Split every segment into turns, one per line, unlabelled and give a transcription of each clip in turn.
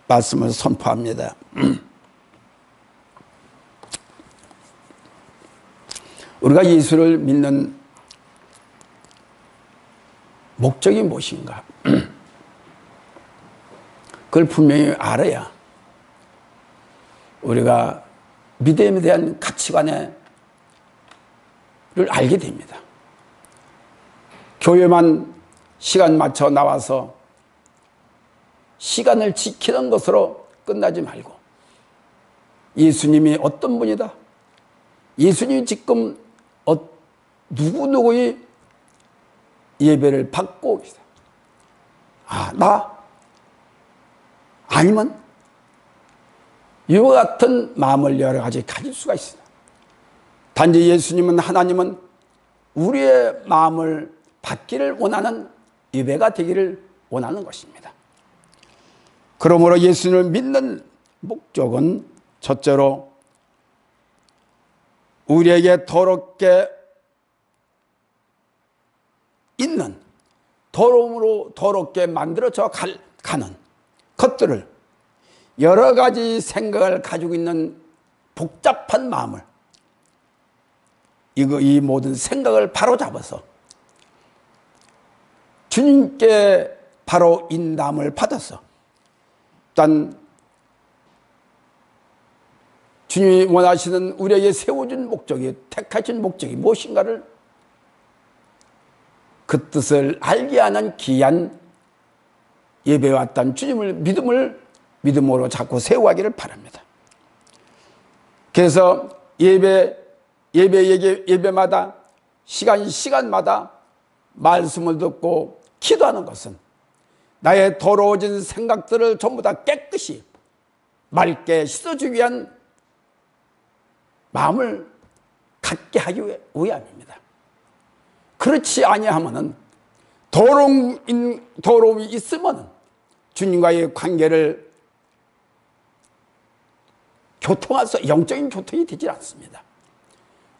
말씀을 선포합니다. 우리가 예수를 믿는 목적이 무엇인가? 그걸 분명히 알아야 우리가 믿음에 대한 가치관을 알게 됩니다. 교회만 시간 맞춰 나와서 시간을 지키는 것으로 끝나지 말고 예수님이 어떤 분이다? 예수님이 지금 누구누구의 예배를 받고 계시다. 나? 아니면 이와 같은 마음을 여러 가지 가질 수가 있습니다. 단지 예수님은, 하나님은 우리의 마음을 받기를 원하는 예배가 되기를 원하는 것입니다. 그러므로 예수님을 믿는 목적은 첫째로 우리에게 더럽게 있는, 더러움으로 더럽게 만들어져 가는 것들을, 여러 가지 생각을 가지고 있는 복잡한 마음을, 이 모든 생각을 바로잡아서 주님께 바로 인담을 받아서, 일단 주님이 원하시는 우리에게 세워준 목적이, 택하신 목적이 무엇인가를 그 뜻을 알게 하는 귀한 예배에 왔던 주님을 믿음으로 자꾸 세워가기를 바랍니다. 그래서 예배마다 시간마다 말씀을 듣고 기도하는 것은 나의 더러워진 생각들을 전부 다 깨끗이 맑게 씻어주기 위한 마음을 갖게 하기 위함입니다. 그렇지 아니하면은 더러움이 있으면 주님과의 관계를 영적인 교통이 되지 않습니다.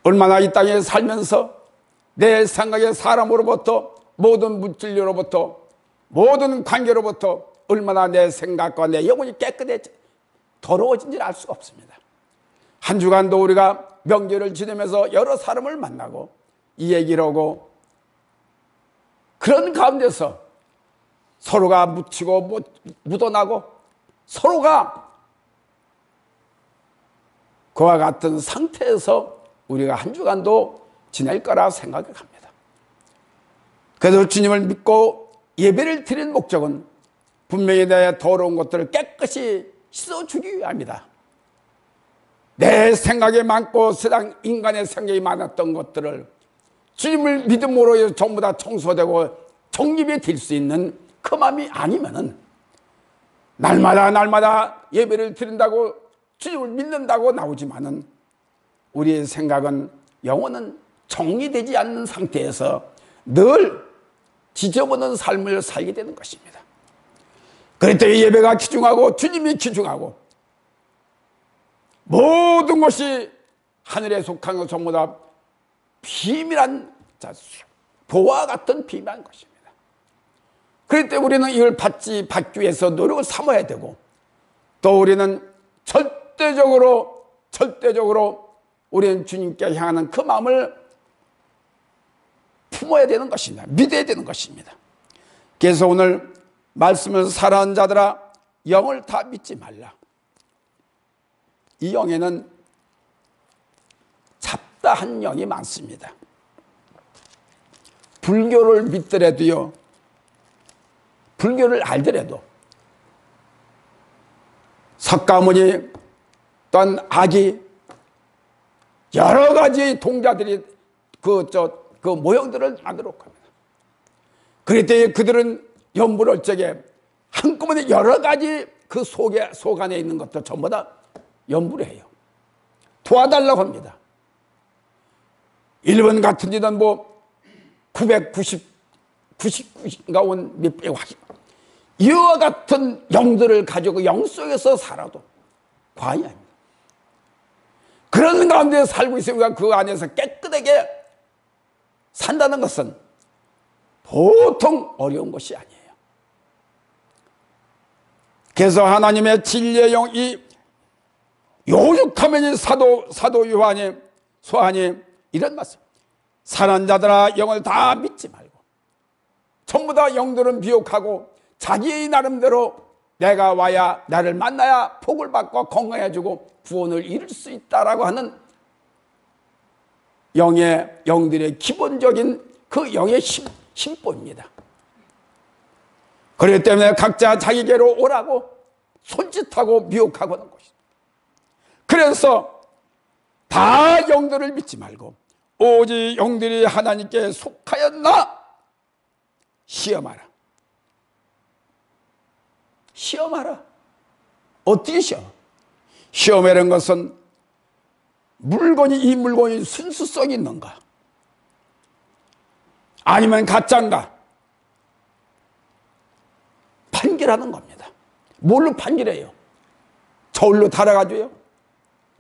얼마나 이 땅에 살면서 내 생각에 사람으로부터, 모든 물질로부터, 모든 관계로부터 얼마나 내 생각과 내 영혼이 더러워진지 알 수가 없습니다. 한 주간도 우리가 명절을 지내면서 여러 사람을 만나고 이 얘기를 하고, 그런 가운데서 서로가 묻히고 묻어나고 서로가 그와 같은 상태에서 우리가 한 주간도 지낼 거라 생각을 합니다. 그래서 주님을 믿고 예배를 드리는 목적은 분명히 내 더러운 것들을 깨끗이 씻어주기 위함이다. 내 생각이 많고 세상 인간의 생각이 많았던 것들을 주님을 믿음으로 전부 다 청소되고 정립이 될 수 있는 그 마음이 아니면은 날마다 예배를 드린다고, 주님을 믿는다고 나오지만은 우리의 생각은, 영혼은 정리되지 않는 상태에서 늘 지저분한 삶을 살게 되는 것입니다. 그럴 때 예배가 귀중하고 주님이 귀중하고 모든 것이 하늘에 속한 것 전부 다 비밀한, 보와 같은 비밀한 것입니다. 그럴 때 우리는 이걸 받기 위해서 노력을 삼아야 되고, 또 우리는 절대적으로 우리는 주님께 향하는 그 마음을 품어야 되는 것입니다. 믿어야 되는 것입니다. 그래서 오늘 말씀을 사랑하는 자들아, 영을 다 믿지 말라. 이 영에는 잡다한 영이 많습니다. 불교를 믿더라도요, 불교를 알더라도 석가모니 또한 악이 여러 가지 동자들이 그 모형들을 만들어 갑니다. 그럴 때 그들은 연불할 적에 한꺼번에 여러 가지 그 속 안에 있는 것들 전부 다 연불을 해요. 도와달라고 합니다. 일본 같은 데는 999인가 온 몇백, 이와 같은 영들을 가지고 영 속에서 살아도 과언이 아닙니다. 그런 가운데 살고 있으니까 그 안에서 깨끗하게 산다는 것은 보통 어려운 것이 아니에요. 그래서 하나님의 진리의 영이 요죽하면 사도 요한이 소한이 이런 말씀, 사는 자들아 영을 다 믿지 말고 전부 다 영들은 미혹하고 자기의 나름대로 내가 와야 나를 만나야 복을 받고 건강해지고 구원을 이룰 수 있다라고 하는 영들의 기본적인 그 영의 심보입니다. 그렇기 때문에 각자 자기께로 오라고 손짓하고 미혹하고 하는 것입니다. 그래서 다 영들을 믿지 말고 오직 영들이 하나님께 속하였나 시험하라. 시험하라. 어떻게 시험? 시험이라는 것은 이 물건이 순수성이 있는가? 아니면 가짜인가? 판결하는 겁니다. 뭘로 판결해요? 저울로 달아가지고요?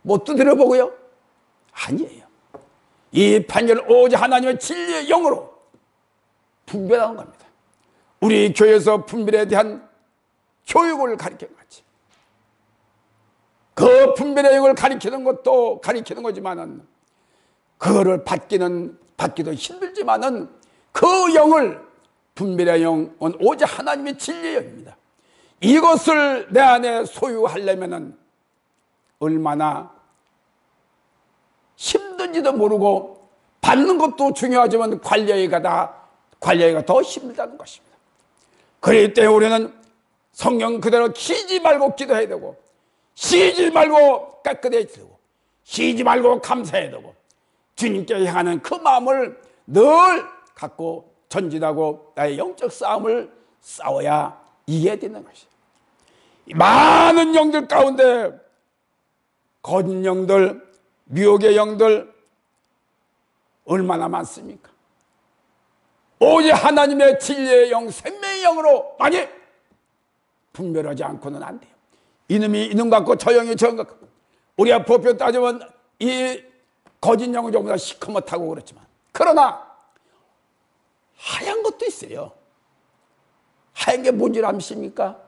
뭐 두드려보고요? 아니에요. 이 판결을 오직 하나님의 진리의 영으로 분별하는 겁니다. 우리 교회에서 분별에 대한 교육을 가르치는 거지. 그 분별의 영을 가르치는 것도 가르치는 거지만은 그거를 받기도 힘들지만은 그 영을 분별의 영은 오직 하나님의 진리의 영입니다. 이것을 내 안에 소유하려면은 얼마나 힘든지도 모르고 받는 것도 중요하지만 관리하기가 더 힘들다는 것입니다. 그렇기 때문에 우리는 성경 그대로 쉬지 말고 기도해야 되고 쉬지 말고 깨끗해야 되고 쉬지 말고 감사해야 되고 주님께 향하는 그 마음을 늘 갖고 전진하고 나의 영적 싸움을 싸워야 이겨야 되는 것이에요. 많은 영들 가운데 거짓 영들, 미혹의 영들 얼마나 많습니까? 오직 하나님의 진리의 영, 생명의 영으로 만약 분별하지 않고는 안 돼요. 이놈이 이놈 같고 저 영이 저 영 같고 우리가 보편 따지면 이 거짓 영은 전부 다 시커멓다고 그렇지만 그러나 하얀 것도 있어요. 하얀 게 뭔지 아십니까?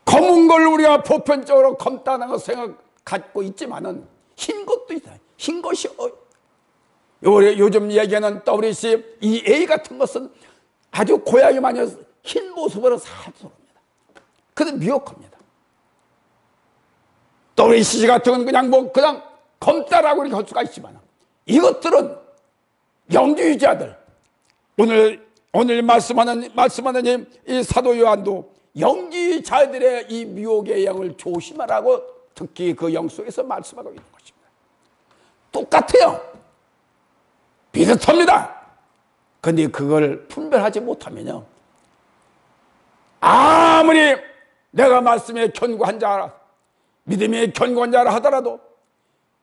검은 걸 우리가 보편적으로 검다는 생각 갖고 있지만은 흰 것도 있어요. 흰 것이 요즘 얘기하는 WC EA 같은 것은 아주 고양이 마냥 흰 모습으로 살펴봅니다. 그는 미혹합니다. WC 같은 건 그냥 검다라고 이렇게 할 수가 있지만 이것들은 영주의자들 오늘 말씀하는 이 사도 요한도 영주의자들의 이 미혹의 영을 조심하라고 특히 그 영 속에서 말씀하고 있는 것입니다. 똑같아요. 비슷합니다. 그런데 그걸 분별하지 못하면요, 아무리 내가 말씀에 견고한 자라 믿음의 견고한 자라 하더라도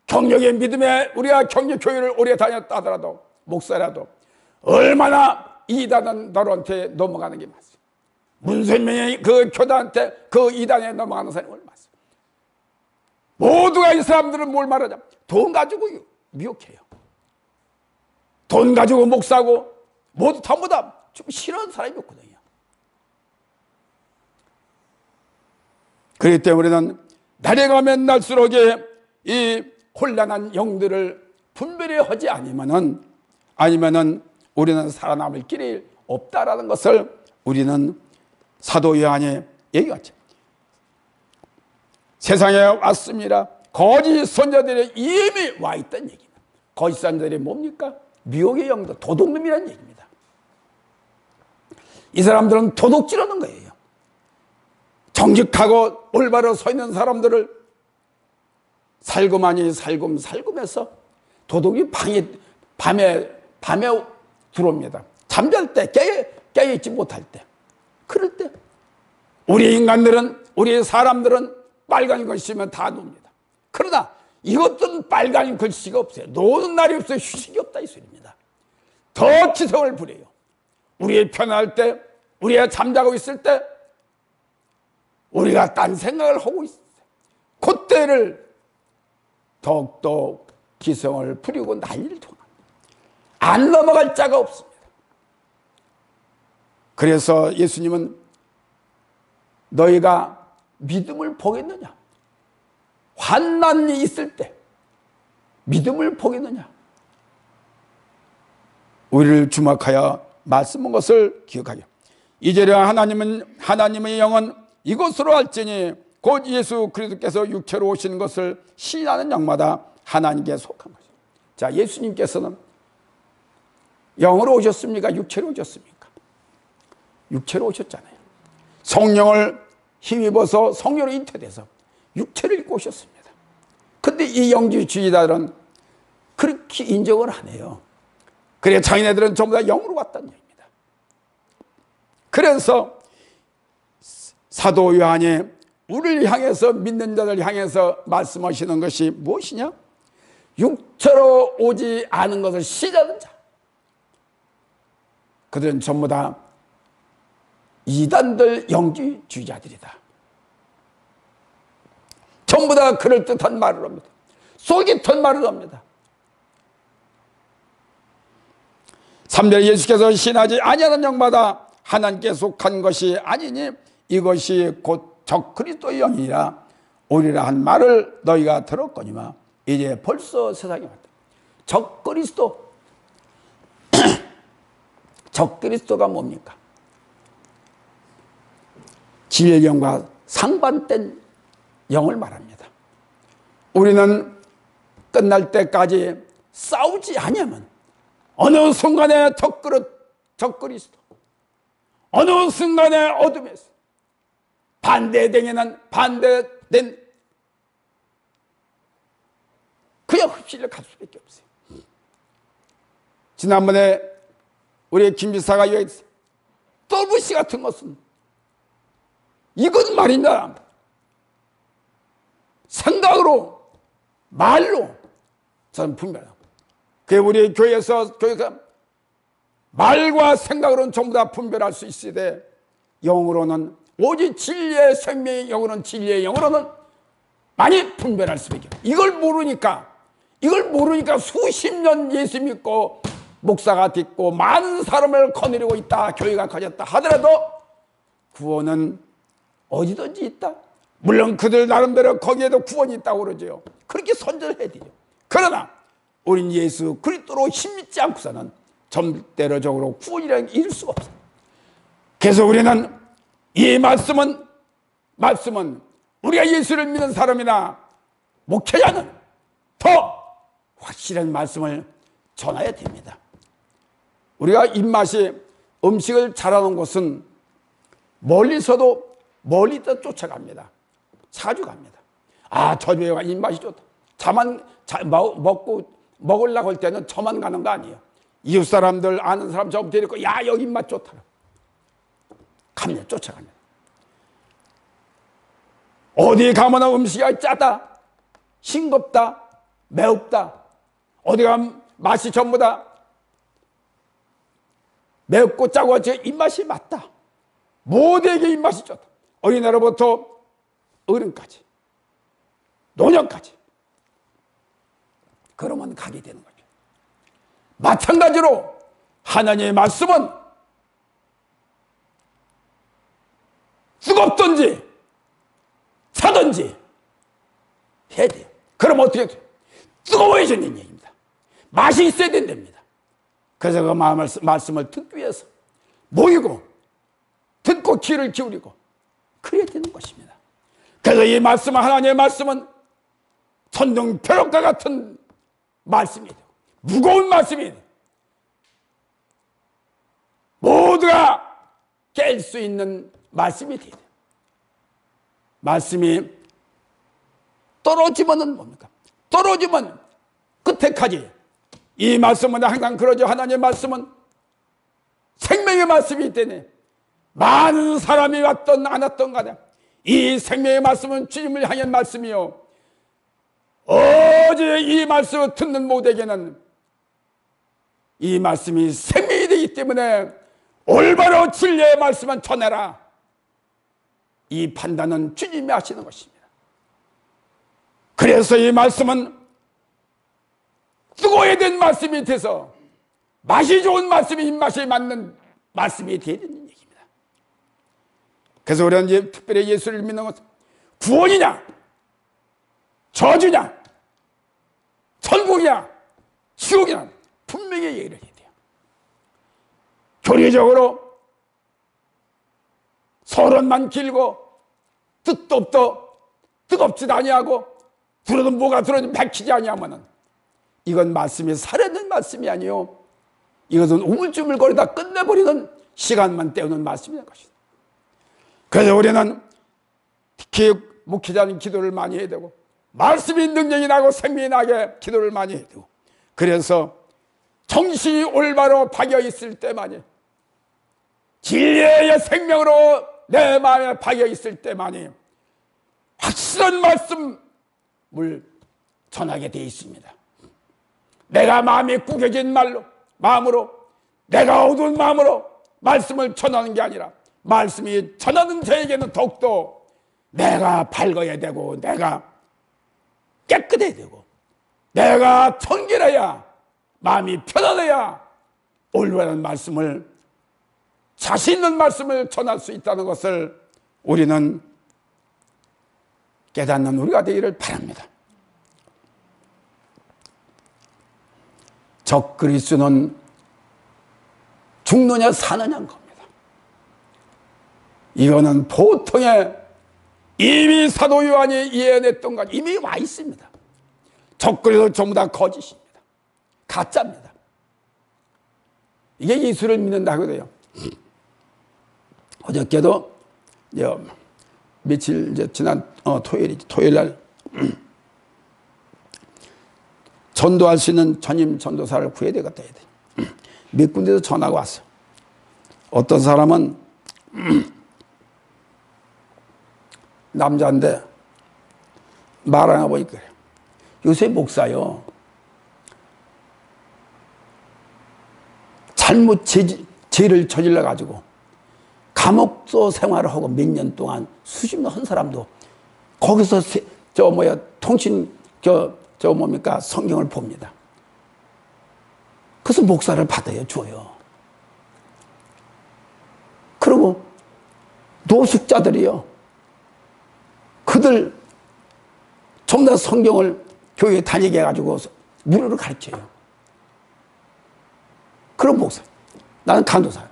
경력의 믿음에 우리가 경력 교회를 오래 다녔다 하더라도 목사라도 얼마나 이단은 너한테 넘어가는 게 맞습니다. 문선명이 그 교단한테 그 이단에 넘어가는 사람이 얼마나 많습니다. 모두가 이 사람들은 뭘 말하냐? 돈 가지고 미혹해요. 돈 가지고 목사고 모두 전부 다 좀 싫어하는 사람이 없거든요. 그렇기 때문에 우리는 날에 가면 날수록 이 혼란한 영들을 분별해 하지 아니면은 우리는 살아남을 길이 없다라는 것을 우리는 사도 요한이 얘기했죠. 세상에 왔습니다. 거짓 선자들의 이미 와 있다는 얘기입니다. 거짓 선자들이 뭡니까? 미혹의 영들, 도둑놈이라는 얘기입니다. 이 사람들은 도둑질하는 거예요. 정직하고 올바로 서 있는 사람들을 살금 아니 살금해서 도둑이 밤에 들어옵니다. 잠잘 때, 깨어있지 못할 때. 그럴 때 우리 사람들은 빨간 글씨면 다 놉니다. 그러나 이것들은 빨간 글씨가 없어요. 노는 날이 없어요. 휴식이 없다 이 소리입니다. 더 지성을 부려요. 우리의 편할 때, 우리가 잠자고 있을 때 우리가 딴 생각을 하고 있어요. 그때를 더욱더 기성을 부리고 난리를 통합니다. 안 넘어갈 자가 없습니다. 그래서 예수님은 너희가 믿음을 보겠느냐? 환난이 있을 때 믿음을 보겠느냐? 우리를 주목하여 말씀한 것을 기억하여 이제는 하나님의 영은 이것으로 알지니 곧 예수 그리스도께서 육체로 오신 것을 신하는 영마다 하나님께 속한 것이죠. 자, 예수님께서는 영으로 오셨습니까? 육체로 오셨습니까? 육체로 오셨잖아요. 성령을 힘입어서 성령으로 잉태돼서 육체를 입고 오셨습니다. 근데 이 영지주의자들은 그렇게 인정을 안 해요. 그래 자기네들은 전부 다 영으로 왔다는 얘기입니다. 그래서 사도 요한이 우리를 향해서 믿는 자들 향해서 말씀하시는 것이 무엇이냐? 육체로 오지 않은 것을 신하는 자. 그들은 전부 다 이단들 영지주의자들이다. 전부 다 그럴듯한 말을 합니다. 속 깊은 말을 합니다. 3절 예수께서 신하지 아니하는 영마다 하나님께 속한 것이 아니니 이것이 곧 적그리스도의 영이라 오리라 한 말을 너희가 들었거니와 이제 벌써 세상에 왔다. 적그리스도 적그리스도가 뭡니까? 진리의 영과 상반된 영을 말합니다. 우리는 끝날 때까지 싸우지 않으면 어느 순간에 적그리스도, 어느 순간에 어둠에서 반대되는 반대된 그냥 흡실을 갈 수밖에 없어요. 지난번에 우리 김 지사가 얘기했어요. 더블씨 같은 것은 이건 말이냐? 생각으로, 말로 저는 분별하고. 그게 우리 교회에서 말과 생각으로는 전부 다 분별할 수 있어야 돼. 영으로는 오직 진리의 생명의 영으로는 진리의 영으로는 많이 분별할 수밖에 없어요. 이걸 모르니까 수십 년 예수 믿고 목사가 됐고 많은 사람을 거느리고 있다. 교회가 커졌다 하더라도 구원은 어디든지 있다. 물론 그들 나름대로 거기에도 구원이 있다고 그러죠. 그렇게 선전해야 되죠. 그러나 우린 예수 그리스도로 힘입지 않고서는 절대적으로 구원이라는 게 이룰 수가 없어요. 그래서 우리는 이 말씀은 우리가 예수를 믿는 사람이나 목회자는 더 확실한 말씀을 전해야 됩니다. 우리가 입맛이 음식을 잘하는 곳은 멀리서도 쫓아갑니다. 사주 갑니다. 아, 저 교회가 입맛이 좋다. 먹으려고 할 때는 저만 가는 거 아니에요. 이웃 사람들, 아는 사람 저 데리고, 야, 여기 입맛 좋다. 갑니다. 쫓아갑니다. 어디 가면 음식이 짜다, 싱겁다, 매웁다. 어디 가면 맛이 전부 다 맵고 짜고 제 입맛이 맞다. 모두에게 입맛이 좋다. 어린애로부터 어른까지, 노년까지. 그러면 가게 되는 거죠. 마찬가지로 하나님의 말씀은 뜨겁든지 차든지 해야 돼요. 그럼 어떻게 돼요? 뜨거워져야 되는 얘기입니다. 맛이 있어야 된답니다. 그래서 그 말씀을 듣기 위해서 모이고 듣고 귀를 기울이고 그래야 되는 것입니다. 그래서 이 말씀은, 하나님의 말씀은 천둥 벼락과 같은 말씀이 돼요. 무거운 말씀이 돼요. 모두가 깰 수 있는 말씀이 돼요. 말씀이 떨어지면은 뭡니까? 떨어지면 끝에까지. 이 말씀은 항상 그러죠. 하나님의 말씀은 생명의 말씀이 있다네. 많은 사람이 왔던 안 왔던 간에 이 생명의 말씀은 주님을 향한 말씀이요, 어제 이 말씀을 듣는 모두에게는 이 말씀이 생명이 되기 때문에 올바로 진리의 말씀은 전해라. 이 판단은 주님이 하시는 것입니다. 그래서 이 말씀은 뜨거워야 된 말씀이 돼서 맛이 좋은 말씀이 입맛에 맞는 말씀이 되야 되는 얘기입니다. 그래서 우리는 이제 특별히 예수를 믿는 것은 구원이냐, 저주냐, 천국이냐, 지옥이냐 분명히 얘기를 해야 돼요. 교리적으로 서론만 길고 뜻도 없도 뜨겁지도 아니하고 들어도 뭐가 들어도 맥히지 아니하면은 이건 말씀이 살아있는 말씀이 아니요, 이것은 우물쭈물거리다 끝내버리는 시간만 때우는 말씀인 것이다. 그래서 우리는 특히 목회자는 기도를 많이 해야 되고, 말씀이 능력이 나고 생명이 나게 기도를 많이 해야 되고, 그래서 정신이 올바로 박여 있을 때만이, 진리의 생명으로 내 마음에 박여 있을 때만이 확실한 말씀을 전하게 되어 있습니다. 내가 마음이 구겨진 마음으로, 내가 어두운 마음으로 말씀을 전하는 게 아니라, 말씀이 전하는 자에게는 더욱더 내가 밝아야 되고, 내가 깨끗해야 되고, 내가 청결해야, 마음이 편안해야 올바른 말씀을, 자신 있는 말씀을 전할 수 있다는 것을 우리는 깨닫는 우리가 되기를 바랍니다. 적그리스도는 죽느냐 사느냐인 겁니다. 이거는 보통의, 이미 사도 요한이 예언했던 것 이미 와 있습니다. 적그리스도 전부 다 거짓입니다. 가짜입니다. 이게 예수를 믿는다고 그래요. 어저께도 며칠 지난 토요일 날 전도할 수 있는 전임 전도사를 구해야 되겠다. 몇 군데서 전화가 왔어. 어떤 사람은 남자인데 말하나 보니까 요새 목사요, 잘못 죄를 저질러 가지고 감옥소 생활을 하고 몇 년 동안 수십 년 한 사람도 거기서 통신 성경을 봅니다. 그래서 목사를 받아요, 줘요. 그리고 노숙자들이요, 그들 전부 다 성경을 교회에 다니게 해가지고 무료로 가르쳐요. 그런 목사, 나는 간호사야.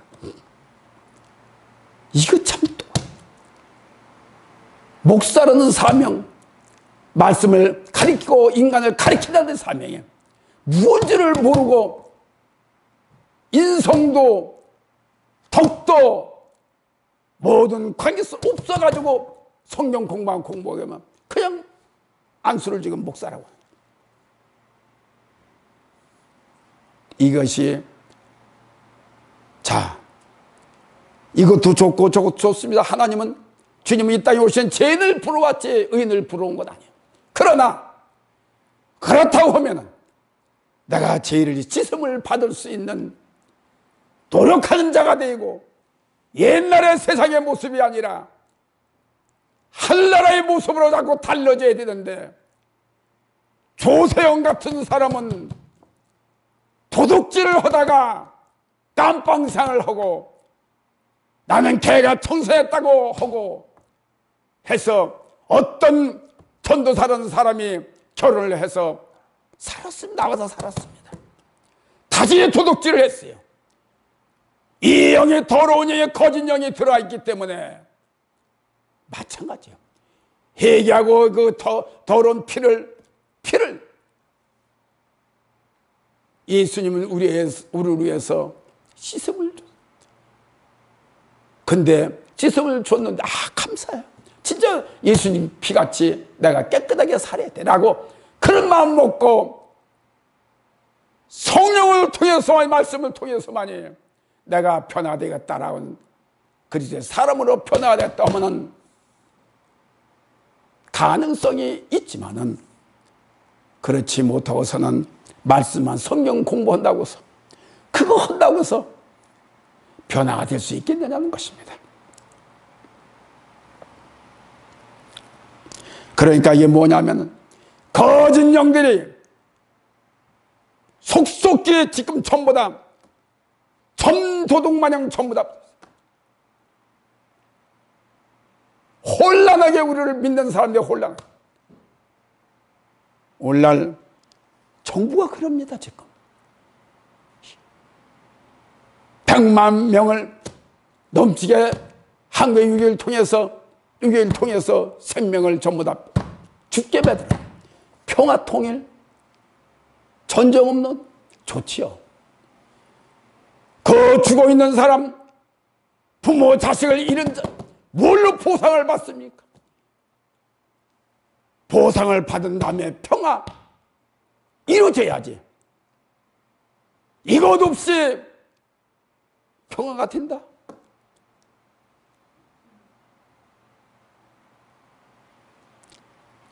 이거 참 또 목사라는 사명, 말씀을 가리키고 인간을 가리킨다는 사명에 무언지를 모르고 인성도 덕도 모든 관계성 없어가지고 성경 공부하면 그냥 안수를 지금 목사라고 해요. 이것이, 자, 이것도 좋고 저것도 좋습니다. 하나님은, 주님은 이 땅에 오신 죄인을 부러웠지 의인을 부러운 것 아니에요. 그러나 그렇다고 하면은 내가 죄를 씻음을 받을 수 있는 노력하는 자가 되고, 옛날의 세상의 모습이 아니라 한나라의 모습으로 자꾸 달라져야 되는데, 조세영 같은 사람은 도둑질을 하다가 깜빵생활을 하고, 나는 개가 청소했다고 하고 해서 어떤 전도사라는 사람이 결혼을 해서 살았습니다. 나와서 살았습니다. 다시 도둑질을 했어요. 이 영에, 더러운 영에 거짓 영이 들어와 있기 때문에 마찬가지예요. 회개하고 그 더러운 피를 예수님은 우리를 위해서 씻음을 줬어요. 근데 씻음을 줬는데 감사해요. 진짜 예수님 피같이 내가 깨끗하게 살아야 돼 라고 그런 마음 먹고 성령을 통해서만이, 말씀을 통해서만이 내가 변화되겠다라는, 그리스도의 사람으로 변화됐다 하면은 가능성이 있지만은, 그렇지 못하고서는 말씀만 성경 공부한다고 해서, 그거 한다고 해서 변화가 될 수 있겠느냐는 것입니다. 그러니까 이게 뭐냐면, 거짓 영들이 속속히 지금 전부 다 전도둑 마냥 전부 다 혼란하게 우리를 믿는 사람들이 혼란해. 오늘날 정부가 그럽니다. 지금 100만 명을 넘치게 한국 6.21 통해서 생명을 전부 다 죽게 만들어. 평화 통일, 전쟁 없는 좋지요. 그 죽어 있는 사람, 부모 자식을 잃은 자, 뭘로 보상을 받습니까? 보상을 받은 다음에 평화 이루어져야지. 이것 없이 평화가 된다?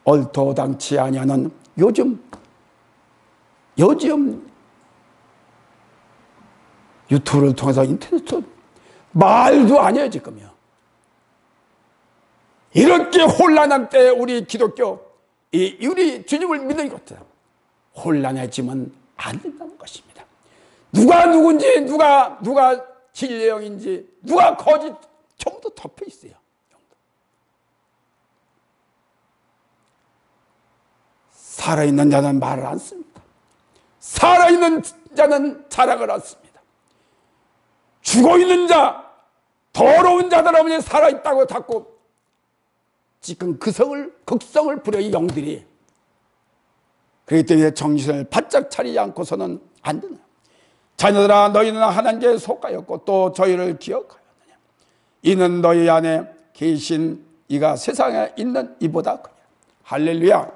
얼토당치 아니하는 요즘 유튜브를 통해서 인터넷으로 말도 안 해요 지금요. 이렇게 혼란한 때에 우리 기독교, 우리 주님을 믿는 것들 혼란해지면 안 된다는 것입니다. 누가 누군지, 누가 진리의 영인지, 누가 거짓, 전부 다 덮여 있어요. 살아있는 자는 말을 안 씁니다. 살아있는 자는 자랑을 안 씁니다. 죽어있는 자, 더러운 자들은 살아있다고 자꾸 지금 극성을 부려 이 영들이. 그렇기 때문에 정신을 바짝 차리지 않고서는 안 되나. 자녀들아, 너희는 하나님께 속하였고 또 저희를 기억하였느냐. 이는 너희 안에 계신 이가 세상에 있는 이보다 크냐. 할렐루야.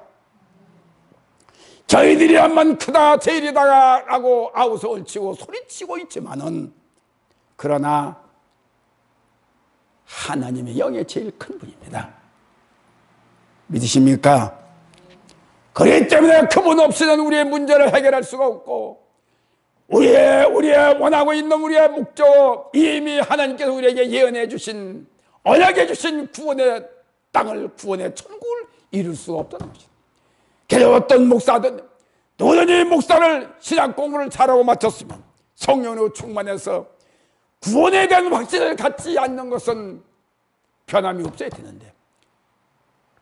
저희들이야만 크다 제일이다 라고 아우성을 치고 소리치고 있지만은, 그러나 하나님의 영이 제일 큰 분입니다. 믿으십니까? 그렇기 때문에 그분 없이는 우리의 문제를 해결할 수가 없고, 우리의 원하고 있는 우리의 목적, 이미 하나님께서 우리에게 예언해 주신, 언약해 주신 구원의 땅을, 구원의 천국을 이룰 수가 없다는 것입니다. 그래서 어떤 목사든 누구든지 목사를 신학 공부를 잘하고 마쳤으면 성령으로 충만해서 구원에 대한 확신을 갖지 않는 것은 변함이 없어야 되는데,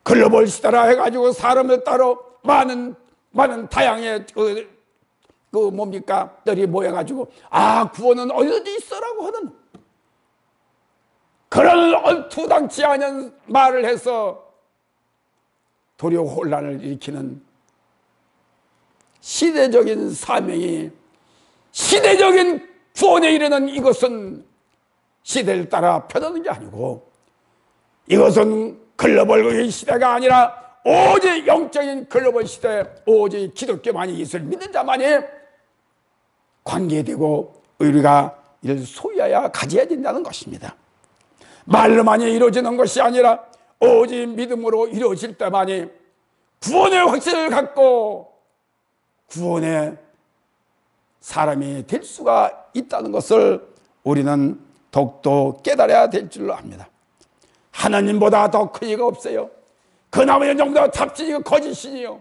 글로벌 시대라 해가지고 사람을 따로 많은 다양의 들이 모여가지고 구원은 어디든지 있어라고 하는 그런 얼토당치 않은 말을 해서 도리어 혼란을 일으키는 시대적인 사명이, 시대적인 구원에 이르는 이것은 시대를 따라 변하는 게 아니고, 이것은 글로벌 시대가 아니라 오직 영적인 글로벌 시대, 오직 기독교만이 예수를 믿는 자만이 관계되고 우리가 이를 소유해야 가져야 된다는 것입니다. 말로만이 이루어지는 것이 아니라 오직 믿음으로 이루어질 때만이 구원의 확신을 갖고 구원의 사람이 될 수가 있다는 것을 우리는 더욱더 깨달아야 될 줄로 압니다. 하나님보다 더 큰 이가 없어요. 그 나머지는 전부 다 잡신이고 거짓신이요,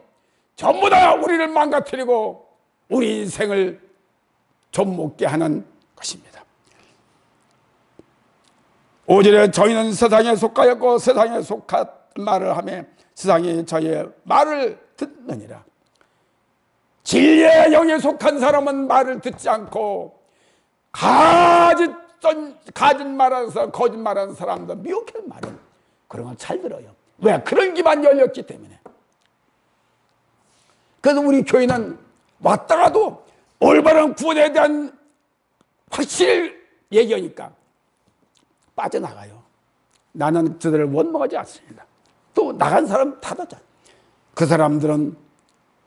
전부 다 우리를 망가뜨리고 우리 인생을 좀먹게 하는 것입니다. 5절에 저희는 세상에 속하였고 세상에 속한 말을 하며 세상이 저희의 말을 듣느니라. 진리의 영에 속한 사람은 말을 듣지 않고 가진 말하면서 거짓말하는 사람도 미혹한 말은 그런 건 잘 들어요. 왜? 그런 기반이 열렸기 때문에. 그래서 우리 교회는 왔다가도 올바른 구원에 대한 확실히 얘기하니까 빠져나가요. 나는 저들을 원망하지 않습니다. 또 나간 사람 탓하잖아요. 그 사람들은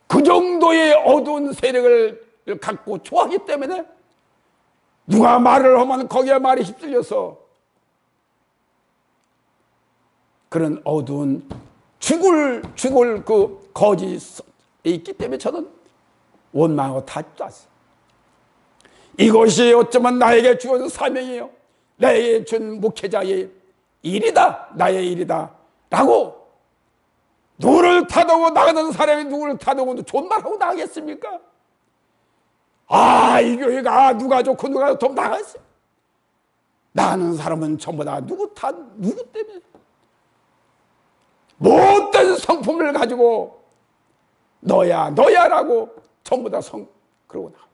그 정도의 어두운 세력을 갖고 좋아하기 때문에 누가 말을 하면 거기에 말이 휩쓸려서 그런 어두운 죽을 그 거짓이 있기 때문에 저는 원망하고 탓도 않습니다. 이것이 어쩌면 나에게 주어진 사명이요, 나에게 준 목회자의 일이다, 나의 일이다 라고, 누구를 탓하고 나가는 사람이 누구를 탓하고 존말하고 나가겠습니까? 이 교회가 누가 좋고 누가 더 나갔어요. 나가는 사람은 전부 다 누구 때문에. 마음을 가지고 너야 너야라고 전부 다 그러고 나가.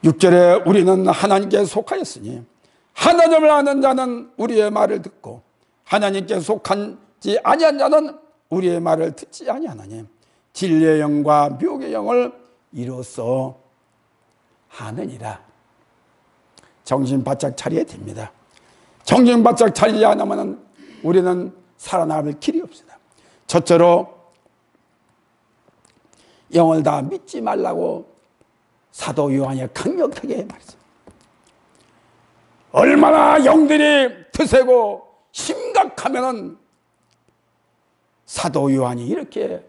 6절에 우리는 하나님께 속하였으니 하나님을 아는 자는 우리의 말을 듣고 하나님께 속한지 아니한 자는 우리의 말을 듣지 아니하나니 진리의 영과 미혹의 영을 이로써 하느니라. 정신 바짝 차려야 됩니다. 정신 바짝 차리지 않으면 우리는 살아남을 길이 없습니다. 첫째로 영을 다 믿지 말라고 사도 요한이 강력하게 말했습니다. 얼마나 영들이 드세고 심각하면은 사도 요한이 이렇게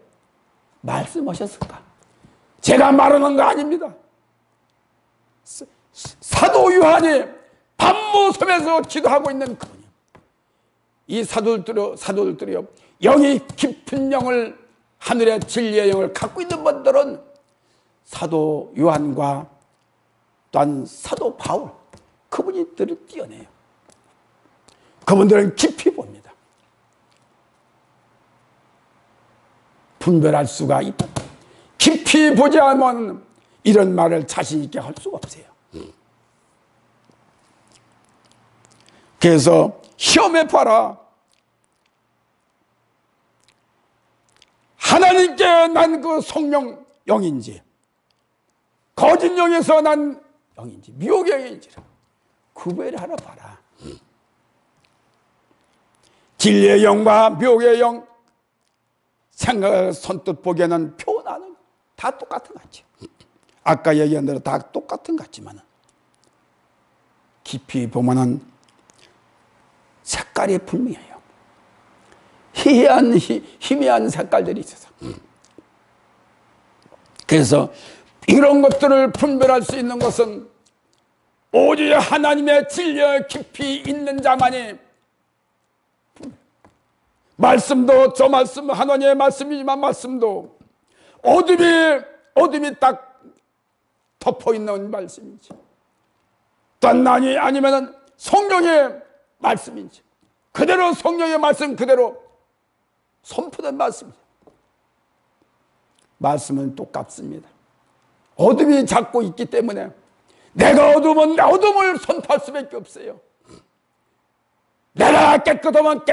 말씀하셨을까? 제가 말하는 거 아닙니다. 사도 요한이 밤모섬에서 기도하고 있는 그분이요. 이 사도들이요, 영이 깊은 영을, 하늘의 진리의 영을 갖고 있는 분들은 사도 요한과 또한 사도 바울, 그분들을 뛰어내요. 그분들은 깊이 봅니다. 분별할 수가 있다. 깊이 보지 않으면 이런 말을 자신 있게 할 수가 없어요. 그래서 시험해 봐라. 하나님께 난 그 성령 영인지 거짓 영에서 난 영인지 미혹의 영인지를 구별을 하러 봐라. 진리의 영과 미혹의 영, 생각을 선뜻 보기에는 표현하는 다 똑같은 것 같죠. 아까 얘기한 대로 다 똑같은 것 같지만 깊이 보면은 색깔이 분명해요. 희미한 색깔들이 있어서. 그래서 이런 것들을 분별할 수 있는 것은 오직 하나님의 진리에 깊이 있는 자만이, 말씀도 저 말씀 하나님의 말씀이지만 말씀도 어둠이 딱 덮어 있는 말씀인지 또한 아니면은 성령의 말씀인지 그대로 성령의 말씀 그대로 선포된 말씀이죠. 말씀은 똑같습니다. 어둠이 잡고 있기 때문에 내가 어둠을 선포할 수밖에 없어요. 내가 깨끗하면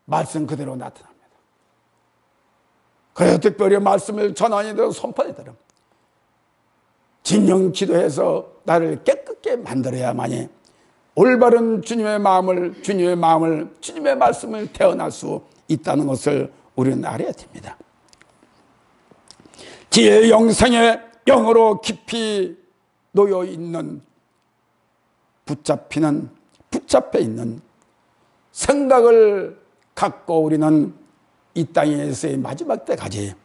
말씀 그대로 나타납니다. 그래서 특별히 말씀을 전하니들 선포하니들 진영 기도해서 나를 깨끗게 만들어야만이 올바른 주님의 말씀을 태어날 수 있다는 것을 우리는 알아야 됩니다. 지혜의 영생의 영으로 깊이 놓여 있는 붙잡혀 있는 생각을 갖고 우리는 이 땅에서의 마지막 때까지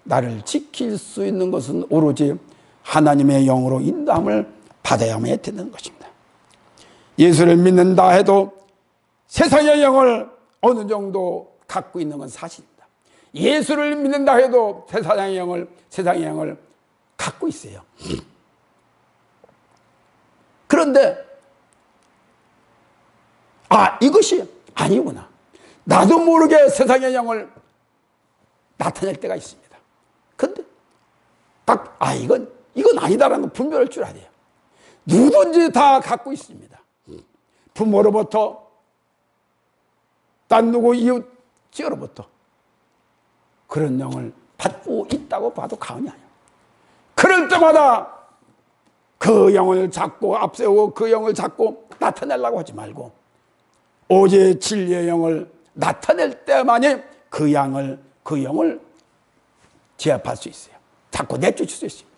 나를 지킬 수 있는 것은 오로지 하나님의 영으로 인도함을 받아야만 되는 것입니다. 예수를 믿는다 해도 세상의 영을 어느 정도 갖고 있는 건 사실입니다. 예수를 믿는다 해도 세상의 영을 갖고 있어요. 그런데 이것이 아니구나. 나도 모르게 세상의 영을 나타낼 때가 있습니다. 근데 딱 이건 아니다라는 걸 분별할 줄 알아요. 누구든지 다 갖고 있습니다. 부모로부터 딴 누구 이웃지로부터 그런 영을 받고 있다고 봐도 과언이 아니에요. 그럴 때마다 그 영을 잡고 앞세우고 그 영을 잡고 나타내려고 하지 말고 오직 진리의 영을 나타낼 때만이 그 영을 제압할 수 있어요. 자꾸 내쫓을 수 있습니다.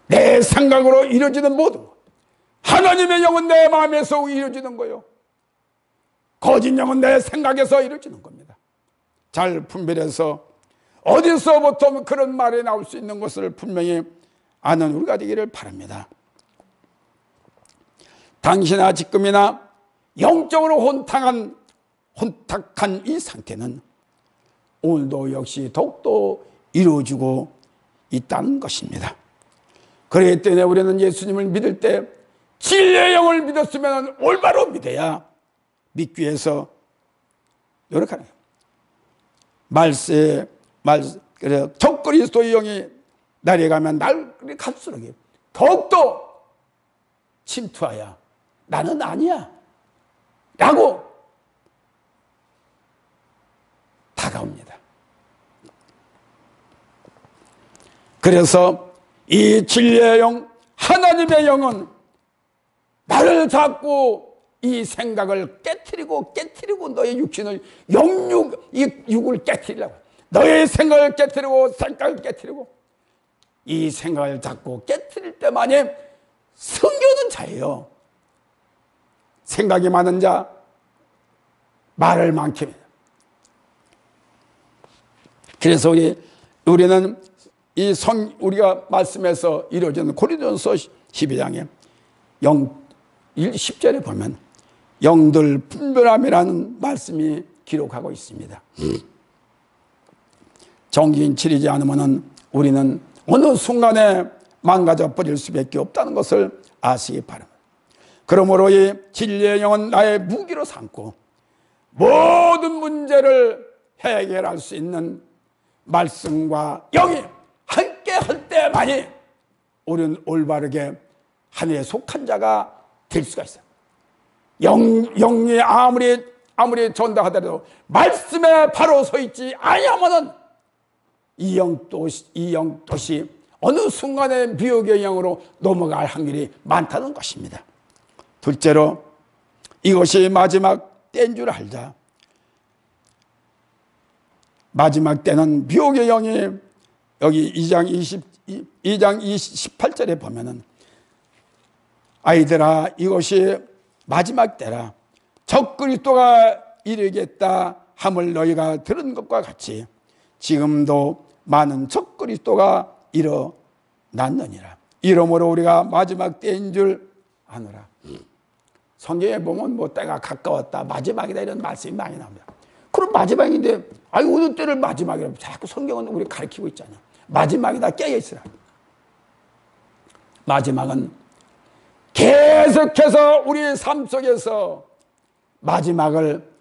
내 생각으로 이루어지는 모든 것, 하나님의 영은 내 마음에서 이루어지는 거예요. 거짓 영은 내 생각에서 이루어지는 겁니다. 잘 분별해서 어디서부터 그런 말이 나올 수 있는 것을 분명히 아는 우리가 되기를 바랍니다. 당시나 지금이나 영적으로 혼탁한 이 상태는 오늘도 역시 더욱더 이루어지고 있다는 것입니다. 그렇기 때문에 우리는 예수님을 믿을 때 진리의 영을 믿었으면 올바로 믿어야 믿기 위해서 노력하는 거예요. 그래서 적그리스도의 영이 날이 가면 날 갈수록 더욱더 침투하여 나는 아니야 라고 다가옵니다. 그래서 이 진리의 영, 하나님의 영은 나를 자꾸 이 생각을 깨트리고 너의 육신을 이 육을 깨트리려고, 너의 생각을 깨트리고 생각을 깨트리고 이 생각을 자꾸 깨트릴 때만이 성교는 자예요. 생각이 많은 자 말을 많게 해요. 그래서 우리는 우리가 말씀에서 이루어지는 고린도전서 12장에 10절에 보면 영들 분별함이라는 말씀이 기록하고 있습니다. 정신 차리지 않으면 우리는 어느 순간에 망가져 버릴 수밖에 없다는 것을 아시기 바랍니다. 그러므로 이 진리의 영은 나의 무기로 삼고 모든 문제를 해결할 수 있는 말씀과 영이 함께 할 때만이 우리는 올바르게 하늘에 속한 자가 될 수가 있어요. 영이 아무리 전다하더라도 말씀에 바로 서 있지 아니하면은 이 영 또시 어느 순간에 미혹의 영으로 넘어갈 확률이 많다는 것입니다. 둘째로 이것이 마지막 때인 줄 알자. 마지막 때는 미혹의 영이 여기 2장 18절에 보면은 아이들아 이것이 마지막 때라 적그리스도가 이르겠다 함을 너희가 들은 것과 같이 지금도 많은 적그리스도가 일어났느니라. 이러므로 우리가 마지막 때인 줄 아노라. 성경에 보면 뭐 때가 가까웠다 마지막이다 이런 말씀이 많이 나옵니다. 그럼 마지막인데 어느 때를 마지막이라고 자꾸 성경은 우리 가르치고 있잖아요. 마지막이다 깨어있으라. 마지막은 계속해서 우리의 삶 속에서 마지막을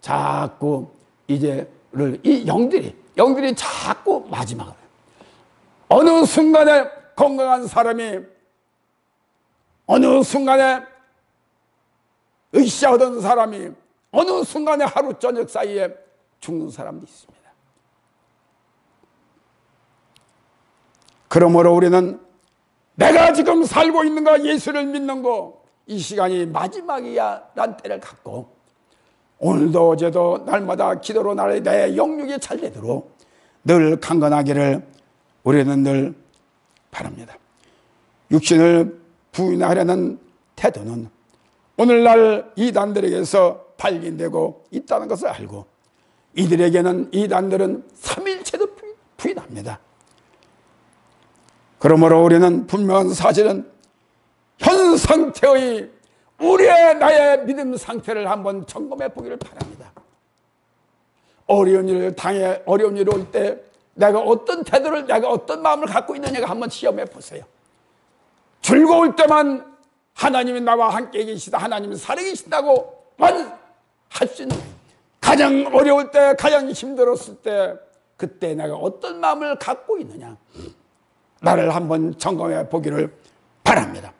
자꾸 이 영들이 자꾸 마지막을 어느 순간에 건강한 사람이 어느 순간에 으쌰하던 사람이 어느 순간에 하루 저녁 사이에 죽는 사람도 있습니다. 그러므로 우리는 내가 지금 살고 있는 거 예수를 믿는 거 이 시간이 마지막이야 라는 때를 갖고 오늘도 어제도 날마다 기도로 내 영육이 잘 되도록 늘 강건하기를 우리는 늘 바랍니다. 육신을 부인하려는 태도는 오늘날 이단들에게서 발견되고 있다는 것을 알고 이들에게는 이단들은 삼일체도 부인합니다. 그러므로 우리는 분명한 사실은 현 상태의 나의 믿음 상태를 한번 점검해 보기를 바랍니다. 어려운 일 올 때 내가 어떤 태도를 내가 어떤 마음을 갖고 있느냐가 한번 시험해 보세요. 즐거울 때만 하나님이 나와 함께 계시다 하나님이 살아계신다고만 할 수 있는 가장 어려울 때 가장 힘들었을 때 그때 내가 어떤 마음을 갖고 있느냐 나를 한번 점검해 보기를 바랍니다.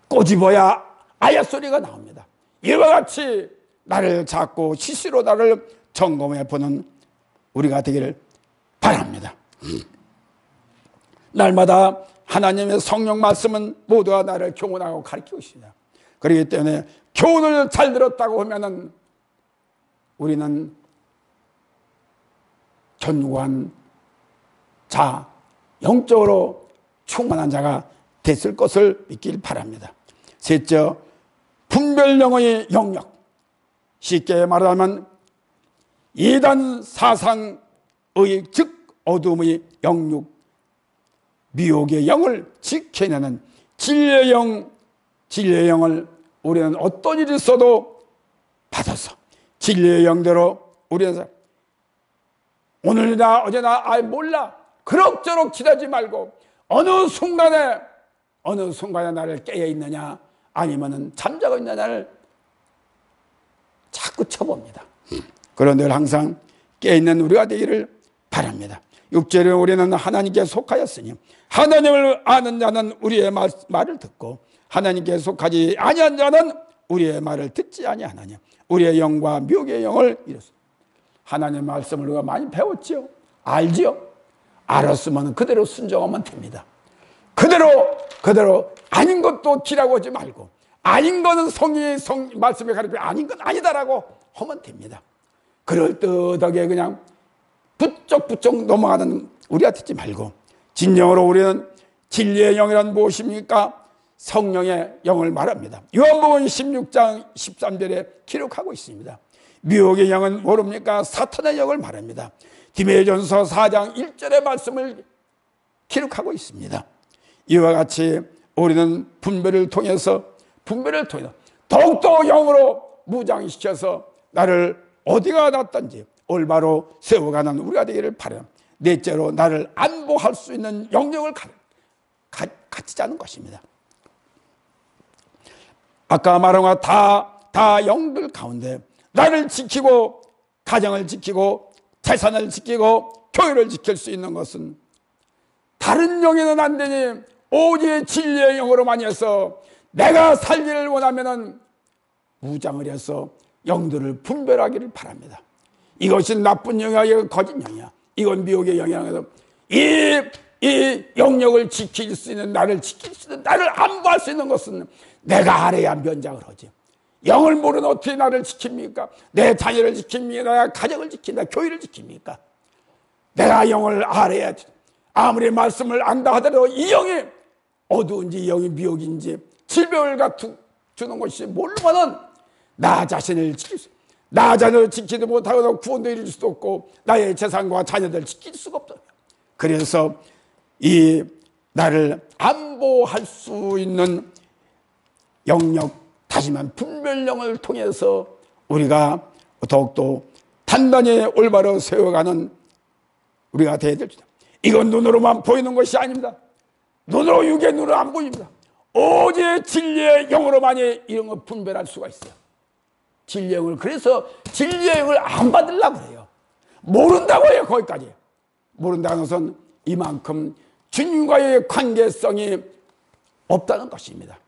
꼬집어야 아야 소리가 나옵니다. 이와 같이 나를 자꾸 시시로 나를 점검해 보는 우리가 되기를 바랍니다. 날마다 하나님의 성령 말씀은 모두가 나를 교훈하고 가르치고 있습니다. 그렇기 때문에 교훈을 잘 들었다고 하면은 우리는 견고한 자, 영적으로 충만한 자가 됐을 것을 믿길 바랍니다. 셋째, 분별영의 영역. 쉽게 말하면 이단 사상의 즉 어둠의 영육 미혹의 영을 지켜내는 진리의 영을 우리는 어떤 일이 있어도 받아서 진리의 영대로 우리는 오늘이나 어제나 몰라 그럭저럭 지나지 말고 어느 순간에 나를 깨어 있느냐 아니면은 잠자고 있는 나를 자꾸 쳐봅니다. 그런데 늘 항상 깨어있는 우리가 되기를 바랍니다. 6절에 우리는 하나님께 속하였으니 하나님을 아는 자는 우리의 말을 듣고 하나님께 속하지 아니한 자는 우리의 말을 듣지 아니하나니 우리의 영과 미혹의 영을 이뤘습니다. 하나님의 말씀을 우리가 많이 배웠지요? 알지요? 알았으면 그대로 순종하면 됩니다. 그대로 아닌 것도 기라고 하지 말고 아닌 거는 말씀에 가르치면 아닌 건 아니다라고 하면 됩니다. 그럴듯하게 그냥 부쩍부쩍 넘어가는 우리가 듣지 말고 진정으로 우리는 진리의 영이란 무엇입니까? 성령의 영을 말합니다. 요한복음 16장 13절에 기록하고 있습니다. 미혹의 영은 모릅니까? 사탄의 영을 말합니다. 디모데전서 4장 1절의 말씀을 기록하고 있습니다. 이와 같이 우리는 분별을 통해서 더욱더 영으로 무장시켜서 나를 어디가 낫든지 올바로 세워가는 우리가 되기를 바랍니다. 넷째로 나를 안보할 수 있는 영역을 갖추자는 것입니다. 아까 말한 것 다 영들 가운데 나를 지키고 가정을 지키고 재산을 지키고 교회를 지킬 수 있는 것은 다른 영에는 안 되니 오직 진리의 영으로만 해서 내가 살기를 원하면은 무장을 해서 영들을 분별하기를 바랍니다. 이것이 나쁜 영이야, 거짓 영이야, 이건 미혹의 영이야. 이 영역을 지킬 수 있는 나를 안보할 수 있는 것은 내가 알아야 면장을 하지. 영을 모르는 어떻게 나를 지킵니까? 내 자녀를 지킵니까? 내가 가정을 지킵니까? 교회를 지킵니까? 내가 영을 알아야지. 아무리 말씀을 안다 하더라도 이 영이 어두운지 이 영이 미혹인지 질병을 주는 것이 모르면은 나 자신을 지키지 못하고 구원도 이룰 수도 없고 나의 재산과 자녀들 지킬 수가 없다. 그래서 이 나를 안보할 수 있는 영역, 다시 말하면 분별령을 통해서 우리가 더욱더 단단히 올바로 세워가는 우리가 되어야 됩니다. 이건 눈으로만 보이는 것이 아닙니다. 육의 눈으로 안 보입니다. 오직 진리의 영으로만이 이런 걸 분별할 수가 있어요. 진리의 영을, 그래서 진리의 영을 안 받으려고 해요. 모른다고 해요. 거기까지. 모른다는 것은 이만큼 주님과의 관계성이 없다는 것입니다.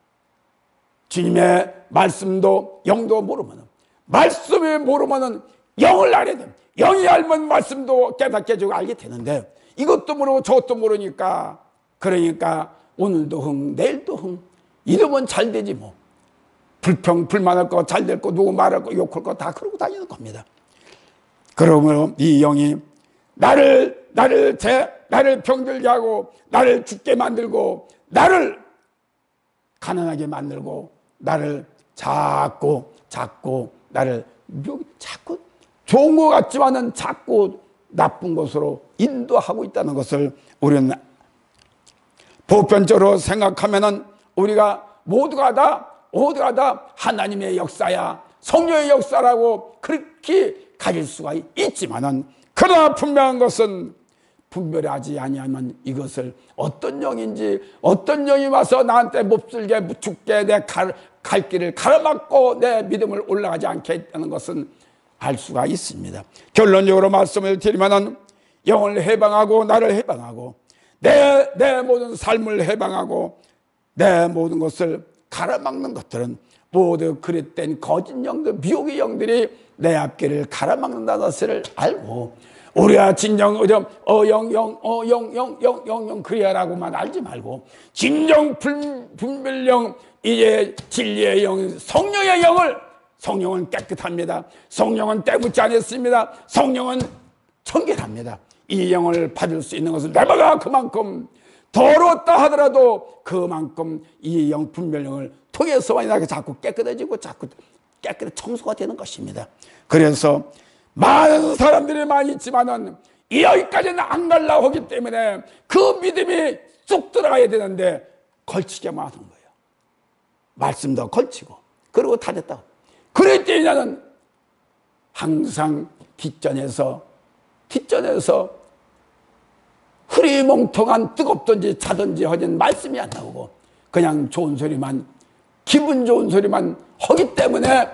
주님의 말씀도 영도 모르면, 말씀을 모르면 영을 알아야 됩니다. 영이 알면 말씀도 깨닫게 해주고 알게 되는데 이것도 모르고 저것도 모르니까, 그러니까 오늘도 흥 내일도 흥, 이러면 잘 되지 뭐. 불만할 거, 잘 될 거, 누구 말할 거, 욕할 거 다 그러고 다니는 겁니다. 그러므로 이 영이 나를 병들게 하고 나를 죽게 만들고 나를 가난하게 만들고 나를 자꾸 나를 자꾸 좋은 것 같지만은 자꾸 나쁜 것으로 인도하고 있다는 것을 우리는 보편적으로 생각하면은 우리가 모두가 다 하나님의 역사야, 성령의 역사라고 그렇게 가질 수가 있지만은, 그러나 분명한 것은 분별하지 아니하면 이것을 어떤 영인지, 어떤 영이 와서 나한테 몹쓸게 죽게 내 갈 길을 가로막고 내 믿음을 올라가지 않게 하는 것은 알 수가 있습니다. 결론적으로 말씀을 드리면은 영을 해방하고 나를 해방하고 내 모든 삶을 해방하고 내 모든 것을 가로막는 것들은 모두 그릇된 거짓 영들, 미혹의 영들이 내 앞길을 가로막는다는 것을 알고, 우리가 진정 영 그래야라고만 알지 말고 진정 분별령, 이제 진리의 영, 성령은 깨끗합니다. 성령은 때묻지 않았습니다. 성령은 청결합니다. 이 영을 받을 수 있는 것은 내가 그만큼 더럽다 하더라도 그만큼 이 영, 분별령을 통해서만이 자꾸 깨끗해지고 자꾸 깨끗해 청소가 되는 것입니다. 그래서 많은 사람들이 많이 있지만은 여기까지는 안 가려고 하기 때문에 그 믿음이 쑥 들어가야 되는데 걸치게만 하는 거예요. 말씀도 걸치고 그리고 다 됐다고. 그랬더니 나는 항상 뒷전에서 흐리멍텅한 뜨겁든지 차든지 하는 말씀이 안 나오고 그냥 좋은 소리만 기분 좋은 소리만 하기 때문에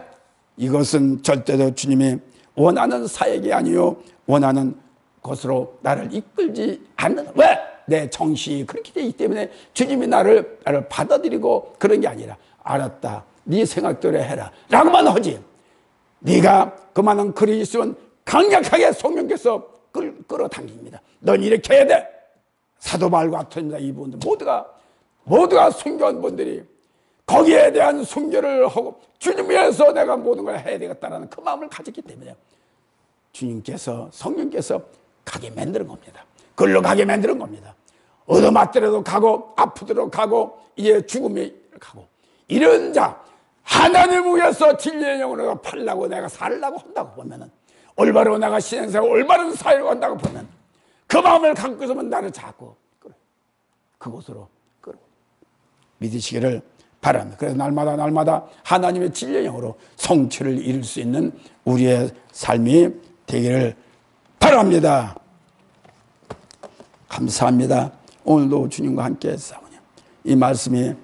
이것은 절대로 주님이 원하는 사역이 아니요 원하는 것으로 나를 이끌지 않는. 왜? 내 정신이 그렇게 되기 때문에 주님이 나를 받아들이고 그런 게 아니라 알았다, 네 생각대로 해라 라고만 하지. 네가 그만한 글이 있으면 강력하게 성령께서 끌어당깁니다. 넌 이렇게 해야 돼. 사도 바울과 같은 이분들 모두가 순교한 분들이 거기에 대한 순교를 하고 주님 위해서 내가 모든 걸 해야 되겠다라는 그 마음을 가졌기 때문에 주님께서, 성령께서 가게 만드는 겁니다. 글로 가게 만드는 겁니다. 얻어맞더라도 가고 아프도록 가고 이제 죽음에 가고, 이런 자 하나님을 위해서 진리의 영으로 팔라고 내가 살라고 한다고 보면은, 올바로 내가 신앙생활 올바른 사회로 한다고 보면 그 마음을 갖고 있으면 나를 자꾸 그곳으로 믿으시기를 바랍니다. 그래서 날마다 하나님의 진리의 영으로 성취를 이룰 수 있는 우리의 삶이 되기를 바랍니다. 감사합니다. 오늘도 주님과 함께 했사오니 이 말씀이